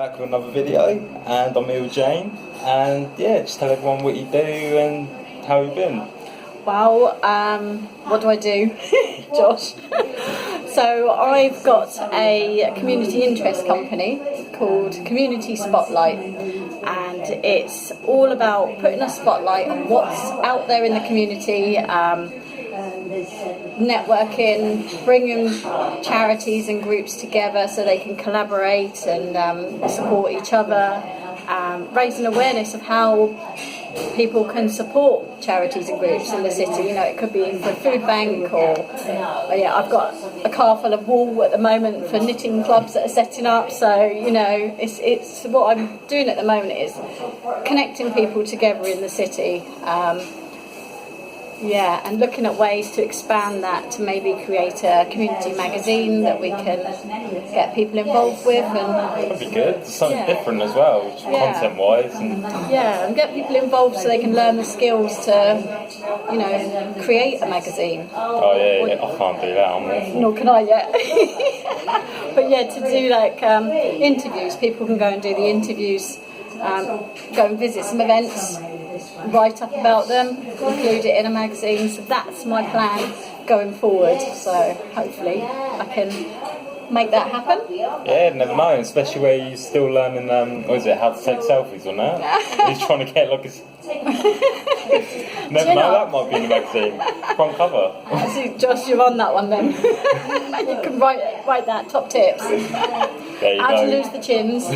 Back with another video, and I'm here with Jane, and yeah, just tell everyone what you do and how you've been. Well, what do I do, Josh? So I've got a community interest company called Community Spotlight, and it's all about putting a spotlight on what's out there in the community, networking, bringing charities and groups together so they can collaborate and support each other, raising awareness of how people can support charities and groups in the city. You know, it could be for a food bank or I've got a car full of wool at the moment for knitting clubs that are setting up. So, you know, it's what I'm doing at the moment is connecting people together in the city. And looking at ways to expand that to maybe create a community magazine that we can get people involved with. And that'd be good. Something different as well, content-wise. And get people involved so they can learn the skills to, you know, create a magazine. Oh yeah, I can't do that. I'm awful. Nor can I yet. But yeah, to do like interviews, people can go and do the interviews, go and visit some events, write up about them, include it in a magazine. So that's my plan going forward. So hopefully I can make that happen. Yeah, never know, especially where you're still learning, how to take selfies on that. He's trying to get like a... Never know, that might be in the magazine. Front cover. So Josh, you're on that one then. You can write that, top tips. There you How go. to lose the chins.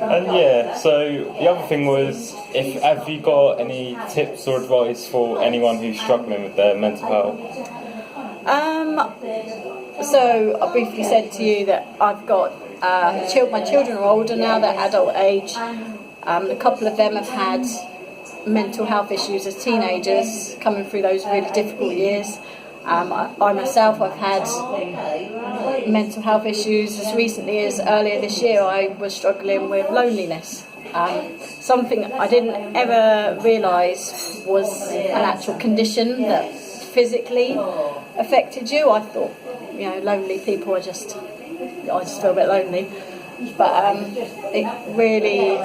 And yeah, so the other thing was, have you got any tips or advice for anyone who's struggling with their mental health? So I briefly said to you that I've got my children are older now, they're adult age. A couple of them have had mental health issues as teenagers, coming through those really difficult years. I myself, I've had mental health issues as recently as earlier this year. I was struggling with loneliness. Something I didn't ever realise was an actual condition that physically affected you. I thought, you know, lonely people I just feel a bit lonely. But it really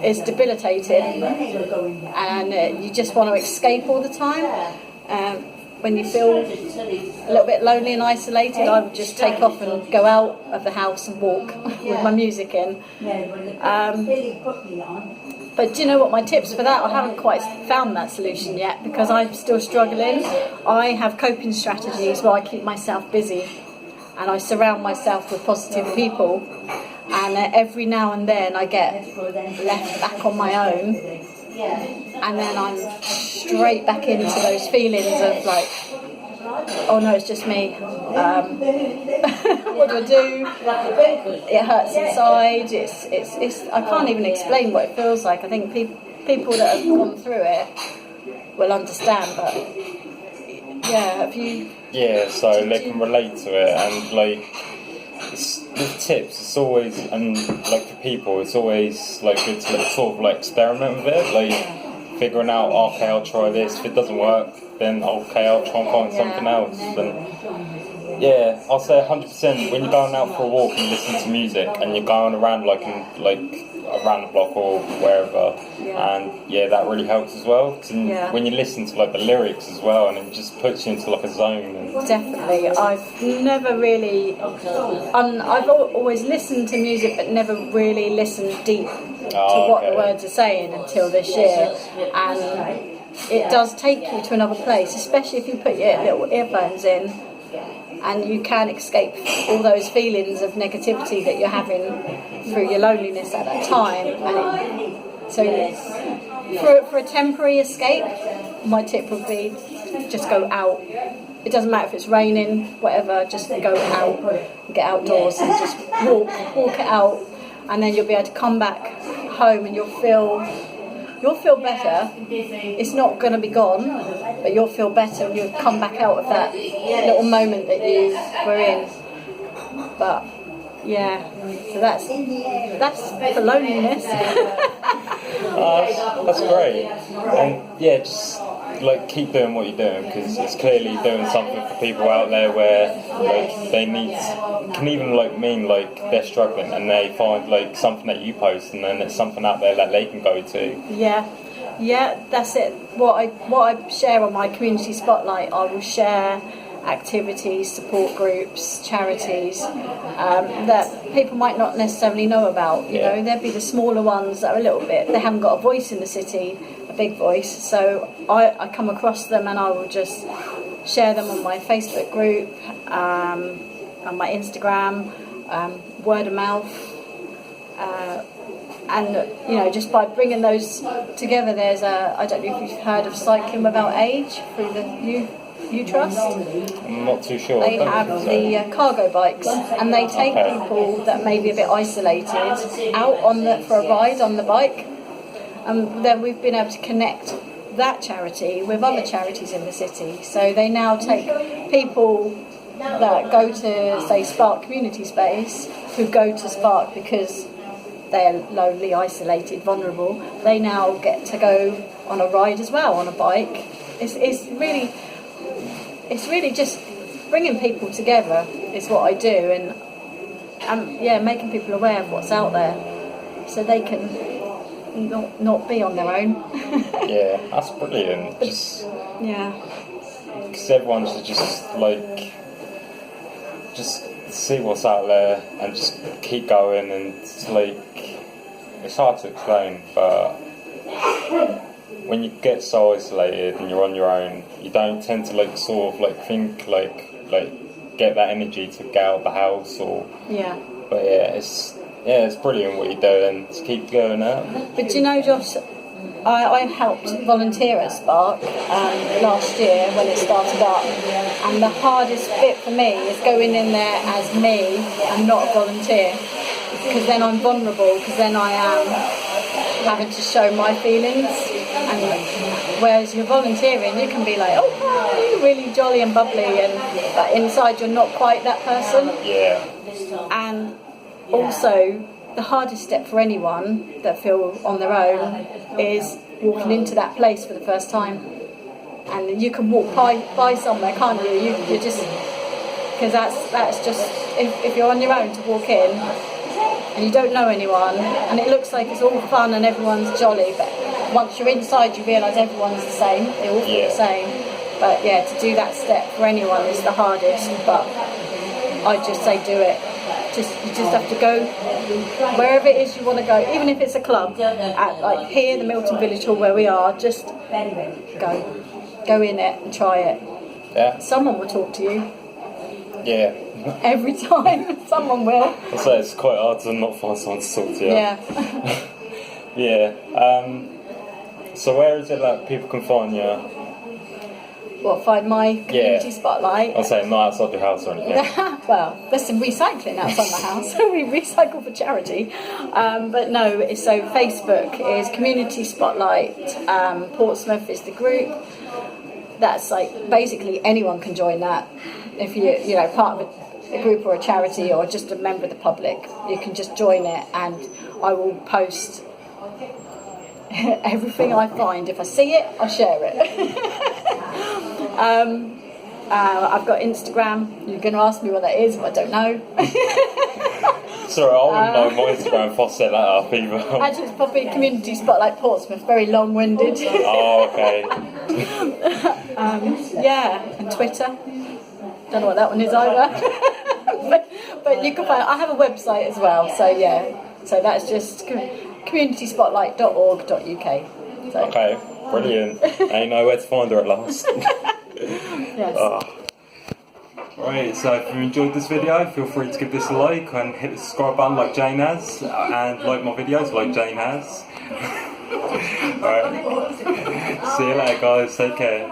is debilitating, and you just want to escape all the time. When you feel a little bit lonely and isolated, I would just take off and go out of the house and walk with my music in. But do you know what my tips for that? I haven't quite found that solution yet because I'm still struggling. I have coping strategies where I keep myself busy and I surround myself with positive people. And every now and then I get left back on my own, and then I'm straight back into those feelings of like, oh no, it's just me. What do I do? It hurts inside. It's I can't even explain what it feels like. I think people that have gone through it will understand. But yeah, have you? Yeah, so they can relate to it, and like. With tips, it's always, and like for people, it's always like good to sort of like experiment with it, like figuring out, okay, I'll try this. If it doesn't work, then okay, I'll try and find something else. And yeah, I'll say 100% when you're going out for a walk and listening to music and you're going around like around the block or wherever, and yeah, that really helps as well. When you listen to like the lyrics as well, and it just puts you into like a zone. And definitely, I've never really, I've always listened to music, but never really listened deep to what the words are saying until this year, and it does take you to another place, especially if you put your little earphones in. And you can escape all those feelings of negativity that you're having through your loneliness at that time. And for a temporary escape, my tip would be just go out. It doesn't matter if it's raining, whatever, just go out, get outdoors and just walk it out. And then you'll be able to come back home and you'll feel better. It's not going to be gone, but you'll feel better and you'll come back out of that little moment that you were in. But yeah, so that's for loneliness. That's great. And yeah, just like keep doing what you're doing, because it's clearly doing something for people out there where like they need, can even like mean like they're struggling and they find like something that you post and then there's something out there that they can go to. Yeah, that's it. What I share on my community spotlight, I will share activities, support groups, charities that people might not necessarily know about. You know, there'd be the smaller ones that are a little bit, they haven't got a voice in the city, a big voice. So I come across them and I will just share them on my Facebook group, on my Instagram, word of mouth. And you know, just by bringing those together, there's I don't know if you've heard of Cycling Without Age through the U Trust. I'm not too sure. They have the cargo bikes, and they take people that may be a bit isolated out for a ride on the bike. And then we've been able to connect that charity with other charities in the city. So they now take people that go to, say, Spark Community Space, who go to Spark because they're lonely, isolated, vulnerable. They now get to go on a ride as well, on a bike. It's really just bringing people together is what I do, and making people aware of what's out there, so they can not be on their own. Yeah, that's brilliant. Because everyone should just see what's out there and just keep going. And it's hard to explain, but when you get so isolated and you're on your own, you don't tend to think get that energy to get out of the house But it's brilliant what you do, and just keep going out. But do you know, Josh, I helped volunteer at Spark last year when it started up, and the hardest bit for me is going in there as me and not a volunteer, because then I'm vulnerable, because then I am having to show my feelings. And whereas you're volunteering, you can be like, oh hi, you're really jolly and bubbly, but inside you're not quite that person. Yeah. And also, the hardest step for anyone that feel on their own is walking into that place for the first time. And you can walk by somewhere, can't you? You're just, because that's just, if you're on your own to walk in and you don't know anyone, and it looks like it's all fun and everyone's jolly, but once you're inside you realise everyone's the same, they all feel the same. But yeah, to do that step for anyone is the hardest, but I just say do it. You just have to go wherever it is you want to go, even if it's a club, at like here, the Milton Village Hall where we are, just go in it and try it. Yeah. Someone will talk to you. Yeah. Every time, someone will. I say it's quite hard to not find someone to talk to you. Yeah. Yeah. So where is it that people can find you? What, find my community spotlight? I'll say not outside your house or anything. Well, there's some recycling outside my house. We recycle for charity. But no, so Facebook is Community Spotlight. Portsmouth is the group. That's like basically anyone can join that. If you're part of a group or a charity or just a member of the public, you can just join it, and I will post everything I find. If I see it, I'll share it. I've got Instagram. You're going to ask me what that is, but I don't know. Sorry, I wouldn't know my Instagram if I set that up either. Actually, it's probably Community Spotlight Portsmouth, very long-winded. Oh, okay. And Twitter. Don't know what that one is either. but you can find. I have a website as well, so that's just communityspotlight.org.uk. So. Okay, brilliant. Now you know where to find her at last. Yes. Right, so if you enjoyed this video, feel free to give this a like and hit the subscribe button like Jane has, and like my videos like Jane has. Alright, see you later guys, take care.